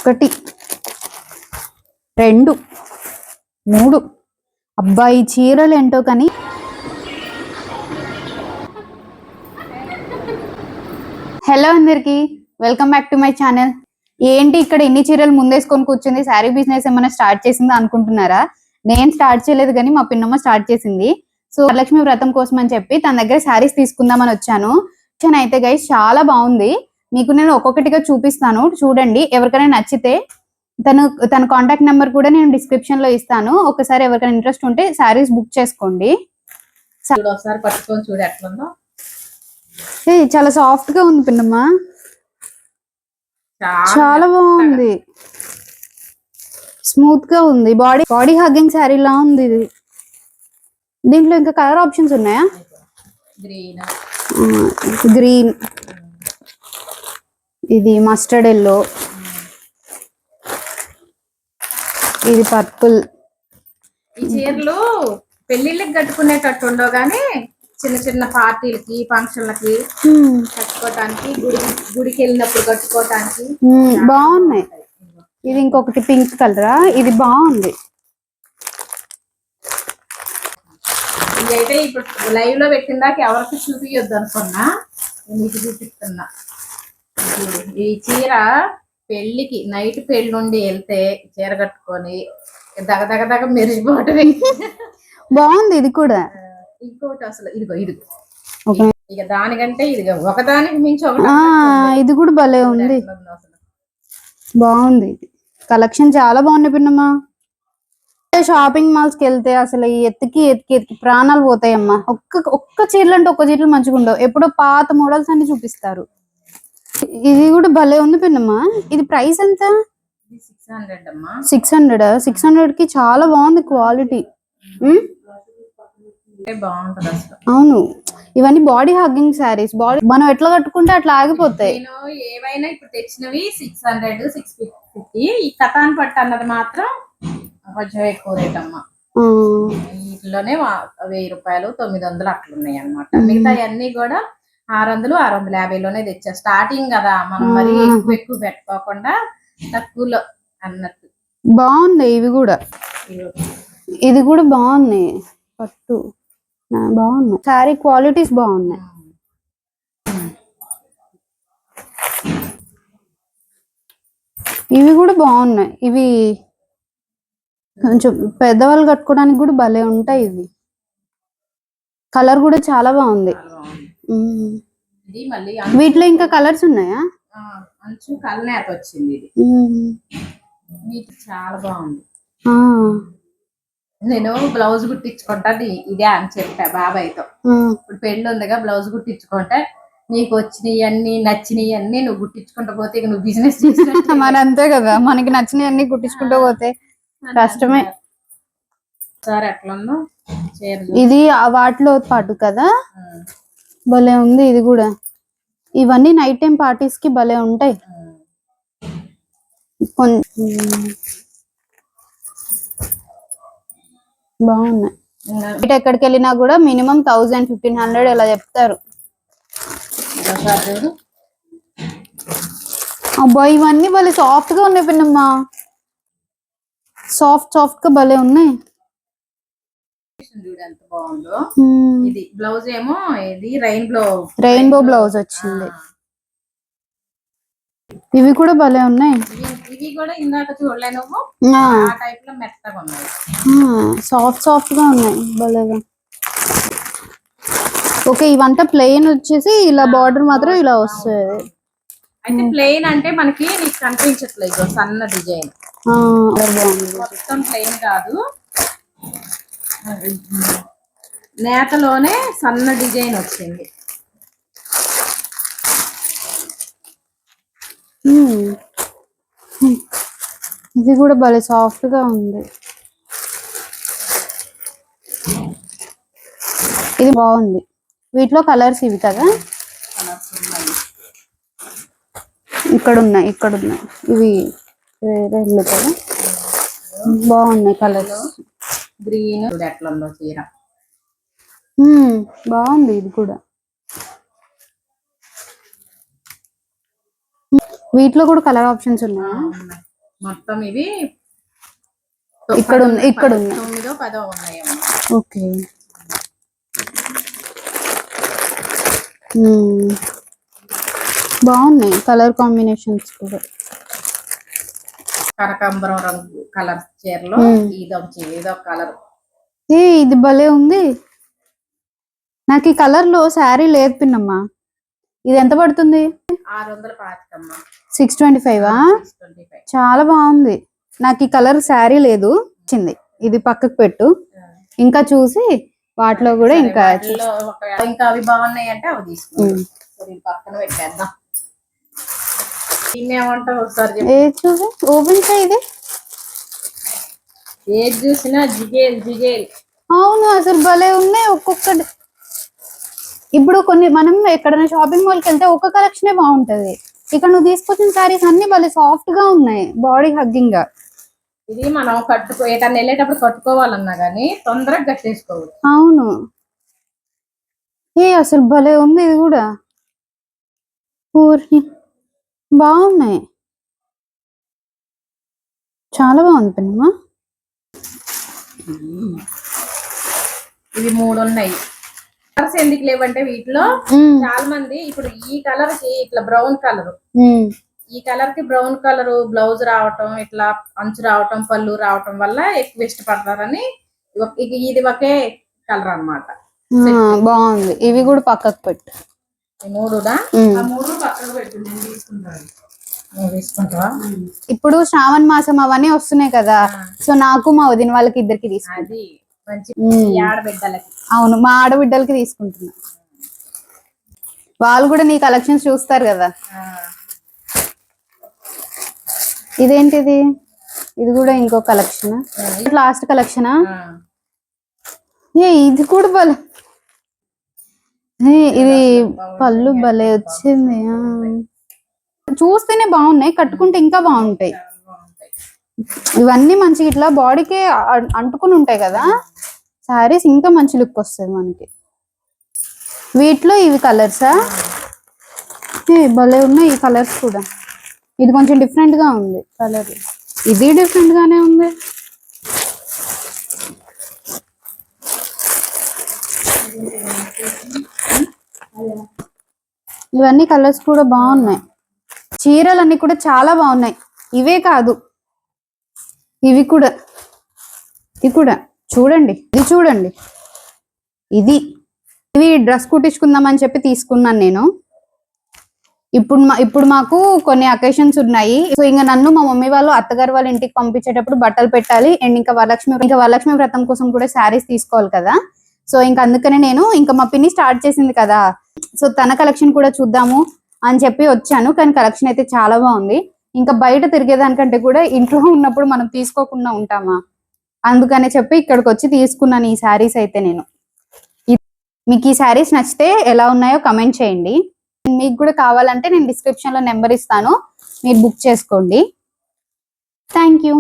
ఒకటి, రెండు, మూడు. అబ్బాయి చీరలు ఏంటో కానీ. హలో అందరికి, welcome back to my channel. ఏంటి ఇక్కడ ఎన్ని చీరలు ముందేసుకొని కూర్చుంది, శారీ బిజినెస్ ఏమైనా స్టార్ట్ చేసిందా అనుకుంటున్నారా? నేను స్టార్ట్ చేయలేదు కానీ మా పిన్నమ్మ స్టార్ట్ చేసింది. సో వరలక్ష్మి వ్రతం కోసం అని చెప్పి తన దగ్గర శారీస్ తీసుకుందామని వచ్చాను. అయితే గైస్ చాలా బాగుంది. మీకు నేను ఒక్కొక్కటిగా చూపిస్తాను, చూడండి. ఎవరికైనా నచ్చితే తన కాంటాక్ట్ నెంబర్ కూడా నేను డిస్క్రిప్షన్ లో ఇస్తాను. ఒకసారి ఎవరికైనా ఇంట్రెస్ట్ ఉంటే శారీస్ బుక్ చేసుకోండి. చాలా సాఫ్ట్ గా ఉంది పిన్నమ్మ, చాలా బాగుంది, స్మూత్ గా ఉంది. బాడీ హగ్గింగ్ శారీ లా ఉంది ఇది. దీంట్లో ఇంకా కలర్ ఆప్షన్స్ ఉన్నాయా? గ్రీన్, ఇది మస్టర్డ్ ఎల్లో, ఇది పర్పుల్. ఈ చీరలు పెళ్లిళ్ళకి కట్టుకునేటట్టు ఉండవు కానీ చిన్న చిన్న పార్టీలకి, ఫంక్షన్లకి కట్టుకోవటానికి, గుడికి వెళ్ళినప్పుడు కట్టుకోవటానికి బాగున్నాయి. ఇది ఇంకొకటి పింక్ కలరా, ఇది బాగుంది. ఇదైతే ఇప్పుడు లైవ్ లో పెట్టిందాక ఎవరికి చూపించొద్దు అనుకున్నా, మీకు చూపిస్తున్నా. ఈ చీర పెళ్లికి నైట్ పెళ్లి నుండి వెళ్తే చీర కట్టుకొని దగ మెరిసిపోవటమే. బాగుంది ఇది కూడా. ఇంకోటి అసలు ఇదిగో ఇక దానికంటే ఇదిగో ఒకదానికి మించి ఒకటి. ఇది కూడా భలే ఉంది, బాగుంది. కలెక్షన్ చాలా బాగుంది పిన్నమ్మా. షాపింగ్ మాల్స్ కి వెళ్తే అసలు ఎత్తికి ప్రాణాలు పోతాయమ్మా. ఒక్క చీరలు అంటే ఒక్క చీరలు మంచిగా ఉండవు, ఎప్పుడో పాత మోడల్స్ అన్ని చూపిస్తారు. ఇది కూడా భలే ఉంది పిన్నమ్మా. ఇది ప్రైస్ ఎంత? 600. 600 కి చాలా బాగుంది క్వాలిటీ. అవును, ఇవన్నీ బాడీ హగ్గింగ్ శారీస్. మనం ఎట్లా కట్టుకుంటే అట్లా ఆగిపోతాయి. ఏవైనా ఇప్పుడు తెచ్చినవి 600, 650. ఈ కథాన్ పట్టు అన్నది మాత్రం కొంచెం ఎక్కువ రేట్ అమ్మా. వీటిలోనే 1000 రూపాయలు, 900 అట్లున్నాయి అనమాట. మిగతా అన్ని కూడా 600, 650లోనే తెచ్చా. స్టార్టింగ్ కదా మనం మరి ఎక్కువ పెట్టుకోకుండా తక్కువలో అన్నట్టు. బాగున్నాయి ఇవి కూడా, ఇది కూడా బాగున్నాయి. పట్టు బాగున్నాయి, శారీ క్వాలిటీస్ బాగున్నాయి. ఇవి కూడా బాగున్నాయి. ఇవి కొంచెం పెద్దవాళ్ళు కట్టుకోవడానికి కూడా భలే ఉంటాయి. ఇవి కలర్ కూడా చాలా బాగుంది. వీటిలో ఇంకా కలర్స్ ఉన్నాయా? అంచు కలనేత వచ్చింది, చాలా బాగుంది. నేను బ్లౌజ్ కుట్టించుకుంటా ఇదే అని చెప్పా బాబాయ్తో. ఇప్పుడు పెళ్లి ఉందిగా, బ్లౌజ్ కుట్టించుకుంటే నీకు వచ్చినవి అన్ని నచ్చినవి అన్ని నువ్వు కుట్టించుకుంటూ పోతే ఇక నువ్వు బిజినెస్ చేసినట్టు. మరి అంతే కదా, మనకి నచ్చినవి అన్ని కుట్టించుకుంటూ పోతే కష్టమే. సార్ ఎట్లా ఉందో ఇది వాటిలో పాటు కదా, భలే ఉంది ఇది కూడా. ఇవన్నీ నైట్ టైం పార్టీస్ కి భలే ఉంటాయి. బాగున్నాయి. ఎక్కడికి వెళ్ళినా కూడా మినిమం 1000, 1500 ఇలా చెప్తారు. అబ్బా ఇవన్నీ భలే సాఫ్ట్ గా ఉన్నాయి పిన్నమ్మా, సాఫ్ట్ గా భలే ఉన్నాయి. ఎంత బాగుందో. ఇది బ్లౌజ్ ఏమో ఇది రెయిన్బో బ్లౌజ్ వచ్చింది. ఇవి కూడా భలే ఉన్నాయి. ఇవి కూడా ఇందాక చూడలే నువ్వు, ఆ టైప్ లో మెత్తగా ఉన్నాయి, సాఫ్ట్ గా ఉన్నాయి భలేగా. ఓకే, ఇవంతా ప్లెయిన్ వచ్చేసి ఇలా బార్డర్ మాత్రం ఇలా వస్తుంది. అయితే ప్లెయిన్ అంటే మనకి నీకు కనిపించట్లేదు, సన్న డిజైన్. మొత్తం ప్లెయిన్ కాదు, నేతలోనే సన్న డిజైన్ వచ్చింది. ఇది కూడా భలే సాఫ్ట్ గా ఉంది. ఇది బాగుంది. వీటిలో కలర్స్ ఇవి కదా, ఇక్కడ ఉన్నాయి ఇవి వేరే కదా, బాగున్నాయి కలర్స్. గ్రీన్ ఎట్లా ఉందో చీర, బాగుంది ఇది కూడా. వీటిలో కూడా కలర్ ఆప్షన్స్ ఉన్నాయా? మొత్తం ఇవి ఇక్కడ ఉంది 9 10 ఉన్నాయమ్మా. ఓకే. బాగున్నాయి కలర్ కాంబినేషన్స్ కూడా. కనకాంబరం రంగు కలర్ చీరలో ఇదొక కలర్. ఇది భలే ఉంది. నాకు ఈ కలర్ లో శారీ లేదు పిన్నమ్మా. ఇది ఎంత పడుతుంది? 625 625. చాలా బాగుంది. నాకు ఈ కలర్ శారీ లేదు, వచ్చింది. ఇది పక్కకు పెట్టు, ఇంకా చూసి వాటిలో కూడా ఇంకా అవి బాగున్నాయి అంటే అవి తీసుకుంటాం. పక్కన పెట్టేద్దాం. ఏమంటావు ఒకసారి చూసి ఓపెన్ చేయి. ఏది చూసినా జిగేల్. అవును, అసలు భలే ఉన్నాయి ఒక్కొక్కటి. ఇప్పుడు కొన్ని మనం ఎక్కడైనా షాపింగ్ మాల్కి వెళ్తే ఒక్క కలెక్షనే బాగుంటది. ఇక్కడ నువ్వు తీసుకొచ్చిన శారీస్ అన్ని భలే సాఫ్ట్ గా ఉన్నాయి, బాడీ హగ్గింగ్ గా. ఇది మనం ఎక్కడికి వెళ్ళేటప్పుడు కట్టుకోవాలన్నా గానీ తొందరగా కట్టేసుకోవచ్చు. అవును. అసలు భలే ఉంది ఇది కూడా. బాగున్నాయి, చాలా బాగుంది పిన్నమ్మా. ఇవి 3 ఉన్నాయి. కలర్స్ ఎందుకు లేవంటే వీటిలో చాలా మంది ఇప్పుడు ఈ కలర్ కి ఇట్లా బ్రౌన్ కలర్, ఈ కలర్ కి బ్రౌన్ కలర్ బ్లౌజ్ రావటం, ఇట్లా అంచు రావటం, పళ్ళు రావటం వల్ల ఎక్కువ ఇష్టపడతారని ఇది ఒకే కలర్ అన్నమాట. బాగుంది. ఇవి కూడా పక్కకు పెట్టు. 3 పక్కకు పెట్టు, నేను తీసుకుంటాను. ఇప్పుడు శ్రావణ మాసం అవన్నీ వస్తున్నాయి కదా, సో నాకు మా వదిన వాళ్ళకి ఇద్దరికి తీసుకుంది. అవును, మా ఆడబిడ్డలకి తీసుకుంటున్నా. వాళ్ళు కూడా నీ కలెక్షన్స్ చూస్తారు కదా. ఇదేంటిది? ఇది కూడా ఇంకో కలెక్షన్, లాస్ట్ కలెక్షనా? ఇది కూడా భలే, ఇది పళ్ళు భలే వచ్చింది. చూస్తేనే బాగున్నాయి, కట్టుకుంటే ఇంకా బాగుంటాయి. ఇవన్నీ మంచిగా ఇట్లా బాడీకి అంటుకుని ఉంటాయి కదా శారీస్, ఇంకా మంచి లుక్ వస్తుంది మనకి. వీటిలో ఇవి కలర్సా? భలే ఉన్నాయి ఈ కలర్స్ కూడా. ఇది కొంచెం డిఫరెంట్ గా ఉంది కలర్, ఇది డిఫరెంట్ గానే ఉంది. ఇవన్నీ కలర్స్ కూడా బాగున్నాయి. చీరలన్నీ కూడా చాలా బాగున్నాయి. ఇవే కాదు, ఇవి కూడా చూడండి. ఇది చూడండి, ఇవి డ్రెస్ కుట్టించుకుందామని చెప్పి తీసుకున్నాను నేను. ఇప్పుడు మాకు కొన్ని అకేషన్స్ ఉన్నాయి. సో ఇంకా నన్ను మా మమ్మీ వాళ్ళు అత్తగారు వాళ్ళ ఇంటికి పంపించేటప్పుడు బట్టలు పెట్టాలి, అండ్ ఇంకా వరలక్ష్మి వ్రతం కోసం కూడా శారీస్ తీసుకోవాలి కదా. సో ఇంకా అందుకనే నేను ఇంకా మా పిన్ని స్టార్ట్ చేసింది కదా, సో తన కలెక్షన్ కూడా చూద్దాము అని చెప్పి వచ్చాను. కానీ కలెక్షన్ అయితే చాలా బాగుంది. ఇంకా బయట తిరిగేదానికంటే కూడా ఇంట్లో ఉన్నప్పుడు మనం తీసుకోకుండా ఉంటామా, అందుకనే చెప్పి ఇక్కడికి వచ్చి తీసుకున్నాను ఈ శారీస్ అయితే నేను. మీకు ఈ శారీస్ నచ్చితే ఎలా ఉన్నాయో కమెంట్ చేయండి. మీకు కూడా కావాలంటే నేను డిస్క్రిప్షన్ లో నెంబర్ ఇస్తాను, మీరు బుక్ చేసుకోండి. Thank you.